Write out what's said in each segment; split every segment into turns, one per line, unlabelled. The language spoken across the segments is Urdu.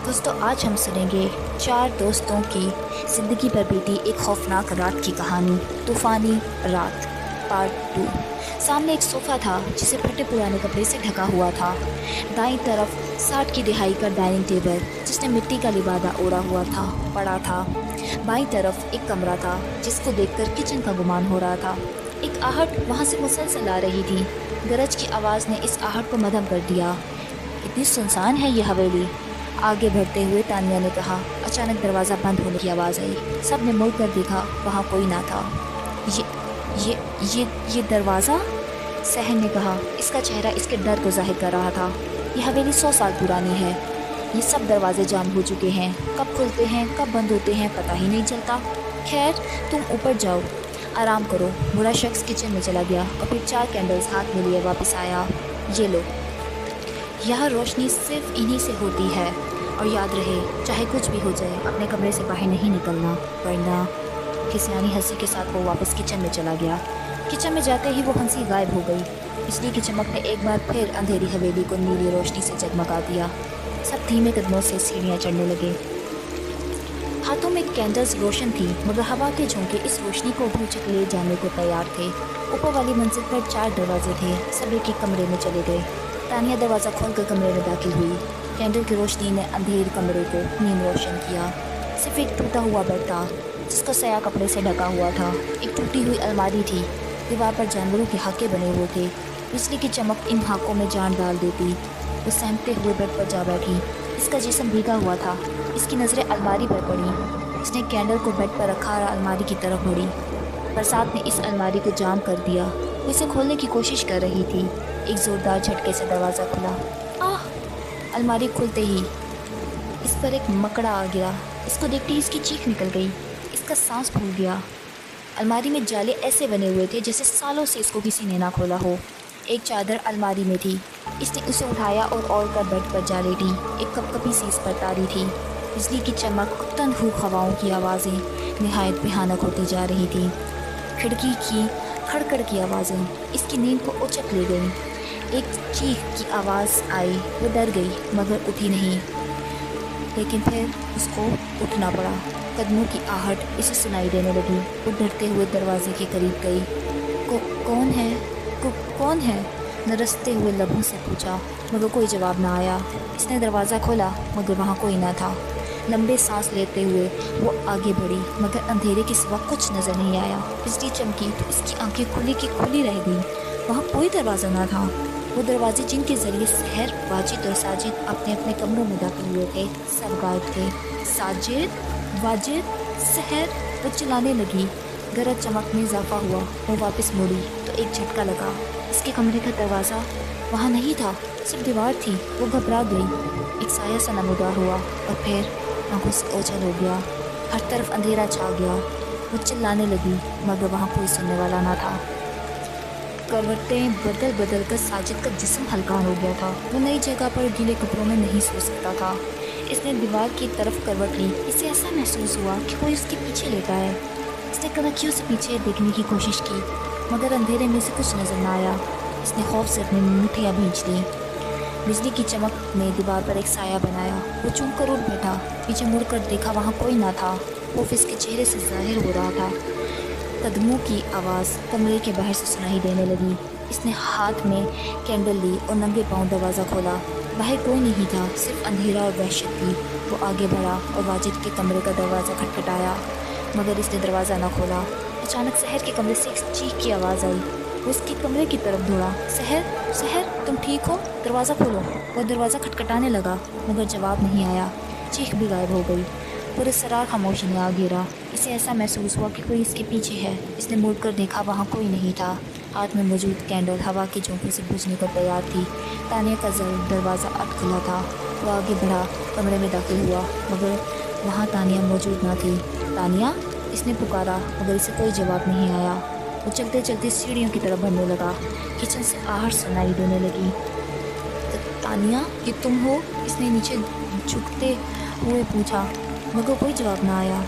دوستوں آج ہم سنیں گے 4 دوستوں کی زندگی پر بیتی ایک خوفناک رات کی کہانی، طوفانی رات پارٹ 2۔ سامنے ایک صوفہ تھا جسے پھٹے پرانے کپڑے سے ڈھکا ہوا تھا۔ دائیں طرف 60 کی دہائی کا ڈائننگ ٹیبل جس نے مٹی کا لبادہ اوڑھا ہوا تھا پڑا تھا۔ بائیں طرف ایک کمرہ تھا جس کو دیکھ کر کچن کا گمان ہو رہا تھا۔ ایک آہٹ وہاں سے مسلسل آ رہی تھی۔ گرج کی آواز نے اس آہٹ کو مدھم کر دیا۔ اتنی سنسان ہے یہ حویلی، آگے بڑھتے ہوئے تانیہ نے کہا۔ اچانک دروازہ بند ہونے کی آواز آئی۔ سب نے مڑ کر دیکھا، وہاں کوئی نہ تھا۔ یہ دروازہ؟ سحر نے کہا۔ اس کا چہرہ اس کے ڈر کو ظاہر کر رہا تھا۔ یہ حویلی 100 سال پرانی ہے۔ یہ سب دروازے جام ہو چکے ہیں، کب کھلتے ہیں کب بند ہوتے ہیں پتہ ہی نہیں چلتا۔ خیر تم اوپر جاؤ، آرام کرو۔ بوڑھا شخص کچن میں چلا گیا اور پھر 4 کینڈلز ہاتھ میں لیے واپس آیا۔ یہ لو، یہاں روشنی صرف انہی سے ہوتی ہے، اور یاد رہے چاہے کچھ بھی ہو جائے اپنے کمرے سے باہر نہیں نکلنا، ورنہ کسیانی ہنسی کے ساتھ وہ واپس کچن میں چلا گیا۔ کچن میں جاتے ہی وہ ہنسی غائب ہو گئی۔ بجلی کی چمک نے ایک بار پھر اندھیری حویلی کو نیلی روشنی سے جگمگا دیا۔ سب دھیمے قدموں سے سیڑھیاں چڑھنے لگے۔ ہاتھوں میں کینڈلز روشن تھی، مگر ہوا کے جھونکے اس روشنی کو بھوچک لے جانے کو تیار تھے۔ اوپر والی منزل پر 4 دروازے تھے، سب ایک ایک کمرے میں چلے گئے۔ تانیہ دروازہ کھول کر کمرے میں داخل ہوئی۔ کینڈل کی روشنی نے اندھیر کمرے کو نیم روشن کیا۔ صرف ایک ٹوٹا ہوا بیڈ تھا جس کو سیاہ کپڑے سے ڈھکا ہوا تھا۔ ایک ٹوٹی ہوئی الماری تھی، دیوار پر جانوروں کے ہاکے بنے ہوئے تھے۔ بجلی کی چمک ان ہاکوں میں جان ڈال دیتی۔ وہ سہمتے ہوئے بیڈ پر جا بیٹھی۔ اس کا جسم بھیگا ہوا تھا۔ اس کی نظریں الماری پر پڑی۔ اس نے کینڈل کو بیڈ پر رکھا اور الماری کی طرف مڑی۔ برسات نے اس الماری کو جام کر دیا۔ وہ اسے کھولنے کی کوشش کر رہی تھی۔ ایک زوردار جھٹکے سے دروازہ کھلا۔ آہ! الماری کھلتے ہی اس پر ایک مکڑا آ گرا۔ اس کو دیکھتے ہی اس کی چیخ نکل گئی۔ اس کا سانس پھول گیا۔ الماری میں جالے ایسے بنے ہوئے تھے جیسے سالوں سے اس کو کسی نے نہ کھولا ہو۔ ایک چادر الماری میں تھی۔ اس نے اسے اٹھایا اور اوڑھ کر بیڈ پر جا لیٹی۔ ایک کپ کپی سی اس پر تاری تھی۔ بجلی کی چمک، تند ہوئی ہواؤں کی آوازیں نہایت بھیانک ہوتی جا رہی تھیں۔ کھڑکی کی کھڑکڑ کی آوازیں اس کی نیند کو اچک لے گئیں۔ ایک چیخ کی آواز آئی۔ وہ ڈر گئی مگر اٹھی نہیں، لیکن پھر اس کو اٹھنا پڑا۔ قدموں کی آہٹ اسے سنائی دینے لگی۔ وہ ڈرتے ہوئے دروازے کے قریب گئی۔ کون ہے؟ کون ہے؟ نرستے ہوئے لبوں سے پوچھا، مگر کوئی جواب نہ آیا۔ اس نے دروازہ کھولا مگر وہاں کوئی نہ تھا۔ لمبے سانس لیتے ہوئے وہ آگے بڑھی مگر اندھیرے کے سوا کچھ نظر نہیں آیا۔ بجلی چمکی تو اس کی آنکھیں کھلی کی کھلی رہ گئیں۔ وہاں کوئی دروازہ نہ تھا۔ وہ دروازے جن کے ذریعے سحر، واجد اور ساجد اپنے اپنے کمروں میں داخل ہوئے تھے، سب غائب تھے۔ ساجد، واجد، سحر! وہ چلانے لگی۔ گرج چمک میں اضافہ ہوا۔ وہ واپس مڑی تو ایک جھٹکا لگا۔ اس کے کمرے کا دروازہ وہاں نہیں تھا، صرف دیوار تھی۔ وہ گھبرا گئی۔ ایک سایہ سا نمودار ہوا اور پھر آنکھوں سے اوجھل ہو گیا۔ ہر طرف اندھیرا چھا گیا۔ وہ چلانے لگی مگر وہاں کوئی سننے والا نہ تھا۔ کروٹیں بدل بدل کر ساجد کا جسم ہلکا ہو گیا تھا۔ وہ نئی جگہ پر گیلے کپڑوں میں نہیں سو سکتا تھا۔ اس نے دیوار کی طرف کروٹ لی۔ اسے ایسا محسوس ہوا کہ کوئی اس کے پیچھے لیٹا ہے۔ اس نے کنکھیوں سے پیچھے دیکھنے کی کوشش کی مگر اندھیرے میں سے کچھ نظر نہ آیا۔ اس نے خوف سے اپنی مٹھیاں بھینچ دیں۔ بجلی کی چمک نے دیوار پر ایک سایہ بنایا۔ وہ چونک کر اٹھ بیٹھا۔ پیچھے مڑ کر دیکھا، وہاں کوئی نہ تھا۔ خوف اس کے چہرے سے ظاہر ہو رہا تھا۔ قدموں کی آواز کمرے کے باہر سے سنائی دینے لگی۔ اس نے ہاتھ میں کینڈل لی اور ننگے پاؤں دروازہ کھولا۔ باہر کوئی نہیں تھا، صرف اندھیرا اور وحشت تھی۔ وہ آگے بڑھا اور واجد کے کمرے کا دروازہ کھٹکھٹایا مگر اس نے دروازہ نہ کھولا۔ اچانک سحر کے کمرے سے ایک چیخ کی آواز آئی۔ وہ اس کے کمرے کی طرف دوڑا۔ سحر، سحر تم ٹھیک ہو؟ دروازہ کھولو۔ وہ دروازہ کھٹکھٹانے لگا مگر جواب نہیں آیا۔ چیخ بھی غائب ہو گئی۔ پراسرار خاموشی نے آ گھیرا۔ اسے ایسا محسوس ہوا کہ کوئی اس کے پیچھے ہے۔ اس نے مڑ کر دیکھا، وہاں کوئی نہیں تھا۔ ہاتھ میں موجود کینڈل ہوا کے جھونکے سے بجھنے کو تیار تھی۔ تانیہ کا دروازہ اب کھلا تھا۔ وہ آگے بڑھا، کمرے میں داخل ہوا مگر وہاں تانیہ موجود نہ تھی۔ تانیہ! اس نے پکارا مگر اسے کوئی جواب نہیں آیا۔ وہ چلتے چلتے سیڑھیوں کی طرف بڑھنے لگا۔ کچن سے آہٹ سنائی دینے لگی۔ تانیہ، یہ تم ہو؟ اس نے نیچے جھکتے ہوئے پوچھا مگر کوئی جواب نہ آیا۔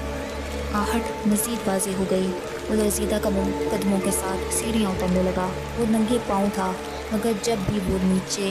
آہٹ مزید واضح ہو گئی۔ وہ لرزیدہ قدموں کے ساتھ سیڑھیاں اترنے لگا۔ وہ ننگے پاؤں تھا مگر جب بھی وہ نیچے